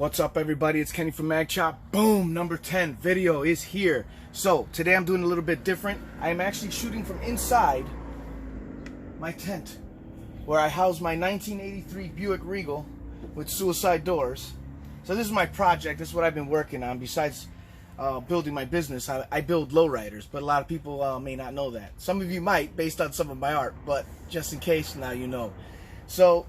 What's up, everybody? It's Kenny from MagChop. Boom, number 10 video is here. So today I'm doing a little bit different. I am actually shooting from inside my tent where I house my 1983 Buick Regal with suicide doors. So this is my project. This is what I've been working on. Besides building my business, I build lowriders, but a lot of people may not know that. Some of you might, based on some of my art, but just in case, now you know. So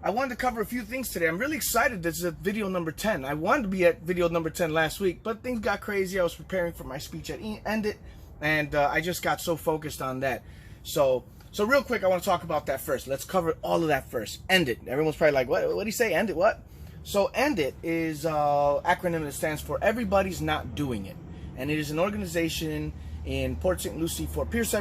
I wanted to cover a few things today. I'm really excited this is at video number 10. I wanted to be at video number 10 last week, but things got crazy. I was preparing for my speech at End It, and I just got so focused on that. So real quick, I want to talk about that first. Let's cover all of that first. End It. Everyone's probably like, what did he say? End It what? So End It is an acronym that stands for Everybody's Not Doing It. And it is an organization in Port St. Lucie, Fort Pierce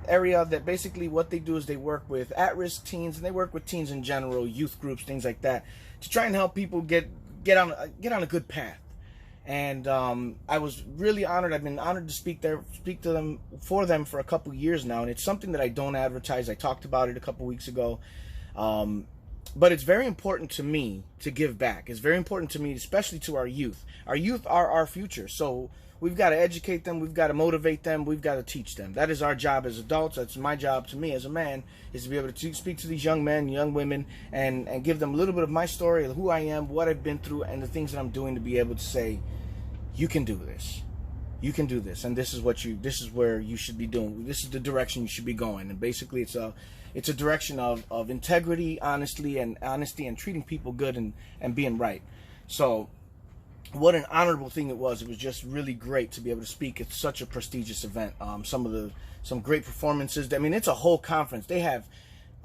area that basically what they do is they work with at-risk teens, and they work with teens in general, youth groups, things like that, to try and help people get on a good path. And I was really honored. I've been honored to speak to them for a couple years now, and it's something that I don't advertise. I talked about it a couple weeks ago, but it's very important to me to give back. It's very important to me, especially to our youth. Our youth are our future, so we've got to educate them, we've got to motivate them, we've got to teach them. That is our job as adults. That's my job, to me as a man, is to be able to speak to these young men, young women, and give them a little bit of my story, of who I am, what I've been through, and the things that I'm doing, to be able to say, you can do this. You can do this, and this is where you should be doing. This is the direction you should be going. And basically it's a direction of integrity, honesty, and treating people good and being right. So what an honorable thing it was. It was just really great to be able to speak at such a prestigious event. Some great performances. I mean, it's a whole conference. They have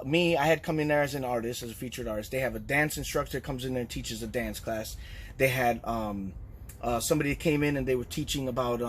me. I had come in there as an artist, as a featured artist. They have a dance instructor that comes in there and teaches a dance class. They had somebody that came in and they were teaching about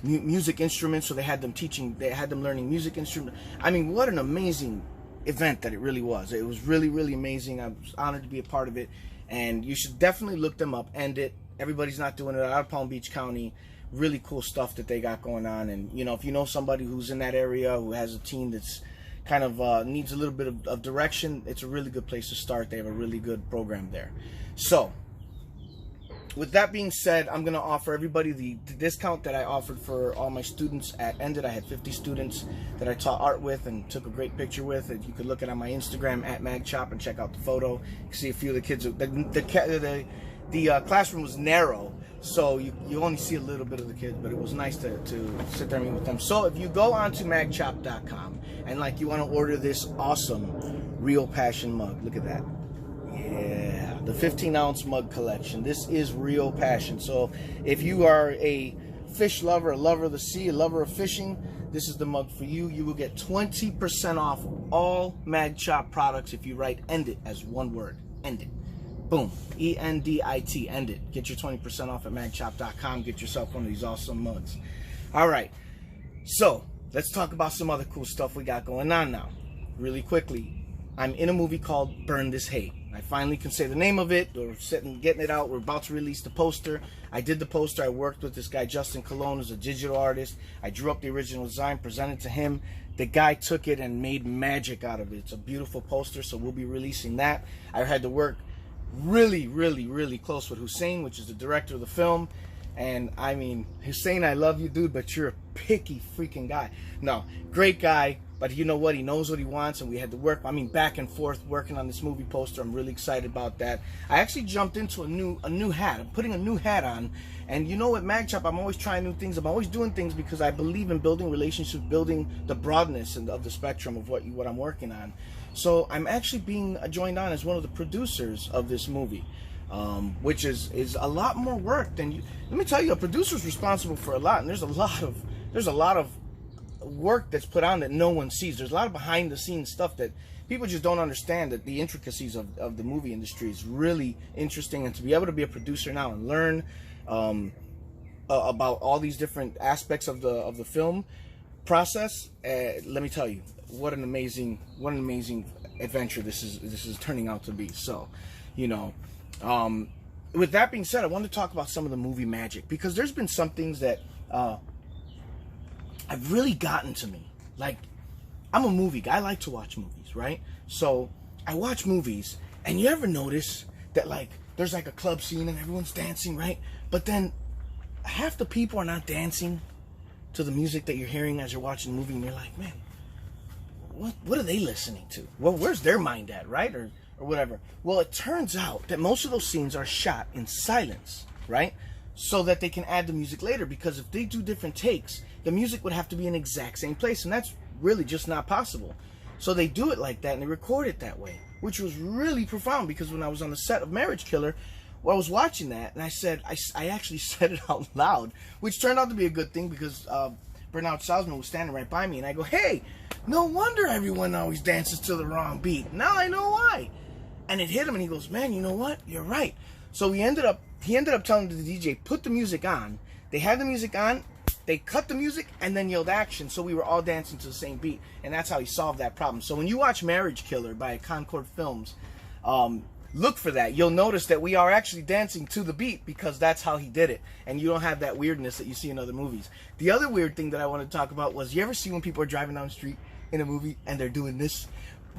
music instruments. So they had them learning music instruments. I mean, what an amazing event that it really was. It was really, really amazing. I was honored to be a part of it. And you should definitely look them up. End It. Everybody's Not Doing It, out of Palm Beach County. Really cool stuff that they got going on. And, you know, if you know somebody who's in that area, who has a team that's kind of needs a little bit of direction, it's a really good place to start. They have a really good program there. So with that being said, I'm going to offer everybody the discount that I offered for all my students at End It. I had 50 students that I taught art with and took a great picture with. And you could look it on my Instagram at MagChop and check out the photo. You can see a few of the kids. The classroom was narrow, so you only see a little bit of the kids, but it was nice to sit there and meet with them. So if you go onto MagChop.com and you want to order this awesome Real Passion mug, look at that. Yeah, the 15-ounce mug collection. This is Real Passion. So if you are a fish lover, a lover of the sea, a lover of fishing, this is the mug for you. You will get 20% off all MagChop products if you write End It as one word. End It. Boom. E-N-D-I-T. End It. Get your 20% off at MagChop.com. Get yourself one of these awesome mugs. All right. So let's talk about some other cool stuff we got going on now. Really quickly, I'm in a movie called Burn This Hate. I finally can say the name of it. We're getting it out. We're about to release the poster. I did the poster. I worked with this guy, Justin Colon, who's a digital artist. I drew up the original design, presented to him. The guy took it and made magic out of it. It's a beautiful poster, so we'll be releasing that. I had to work really, really, really close with Hussein, which is the director of the film. And I mean, Hussein, I love you, dude, but you're a picky freaking guy. No, great guy. But you know what? He knows what he wants, and we had to work. I mean, back and forth working on this movie poster. I'm really excited about that. I actually jumped into a new hat. I'm putting a new hat on, and you know, at MagChop, I'm always trying new things. I'm always doing things because I believe in building relationships, building the broadness and of the spectrum of what I'm working on. So I'm actually being joined on as one of the producers of this movie, which is a lot more work than you. Let me tell you, a producer's responsible for a lot, and there's a lot of work that's put on that no one sees. There's a lot of behind the scenes stuff that people just don't understand, that the intricacies of the movie industry is really interesting. And to be able to be a producer now and learn about all these different aspects of the film process, let me tell you, what an amazing adventure this is turning out to be. So, you know, with that being said, I want to talk about some of the movie magic, because there's been some things that have really gotten to me. Like, I'm a movie guy. I like to watch movies, right? So I watch movies, and you ever notice that, like, there's like a club scene and everyone's dancing, right? But then half the people are not dancing to the music that you're hearing as you're watching the movie, and you're like, man, what are they listening to? Well, where's their mind at, right? Or whatever. Well, it turns out that most of those scenes are shot in silence, right? So that they can add the music later, because if they do different takes, the music would have to be in the exact same place, and that's really just not possible. So they do it like that, and they record it that way, which was really profound, because when I was on the set of Marriage Killer, well, I was watching that, and I actually said it out loud, which turned out to be a good thing, because Bernard Salzman was standing right by me, and I go, hey, no wonder everyone always dances to the wrong beat. Now I know why. And it hit him, and he goes, man, you know what? You're right. So he ended up telling the DJ, put the music on. They had the music on, they cut the music, and then yelled action, so we were all dancing to the same beat, and that's how he solved that problem. So when you watch Marriage Killer by Concord Films, look for that. You'll notice that we are actually dancing to the beat, because that's how he did it, and you don't have that weirdness that you see in other movies. The other weird thing that I want to talk about was, you ever see when people are driving down the street in a movie and they're doing this,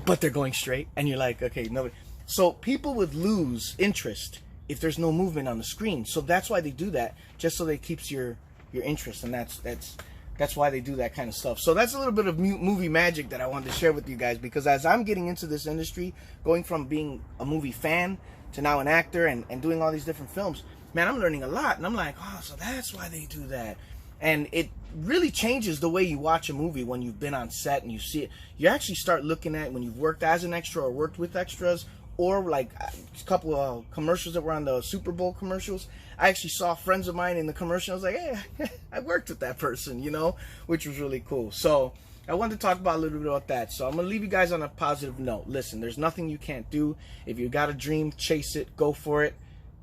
but they're going straight, and you're like, okay, no. So people would lose interest if there's no movement on the screen. So that's why they do that, just so they keeps your interest, and that's why they do that kind of stuff. So that's a little bit of movie magic that I wanted to share with you guys, because as I'm getting into this industry, going from being a movie fan to now an actor and doing all these different films, man, I'm learning a lot, and I'm like, oh, so that's why they do that. And it really changes the way you watch a movie when you've been on set and you see it. You actually start looking at it when you've worked as an extra or worked with extras, or like a couple of commercials that were on the Super Bowl commercials. I actually saw friends of mine in the commercial. I was like, hey, I worked with that person, you know, which was really cool. So I wanted to talk about a little bit about that. So I'm going to leave you guys on a positive note. Listen, there's nothing you can't do. If you got a dream, chase it, go for it.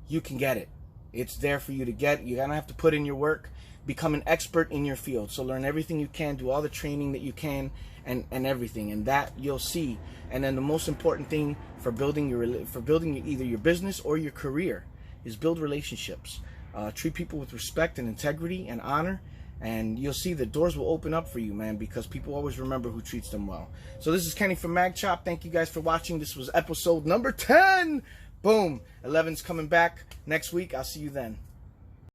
You can get it. It's there for you to get. You're going to have to put in your work, become an expert in your field. So learn everything you can, do all the training that you can, and everything, and that you'll see. And then the most important thing for building either your business or your career is build relationships. Treat people with respect and integrity and honor, and you'll see the doors will open up for you, man, because people always remember who treats them well. So this is Kenny from MagChop. Thank you guys for watching. This was episode number 10. Boom. 11's coming back next week. I'll see you then.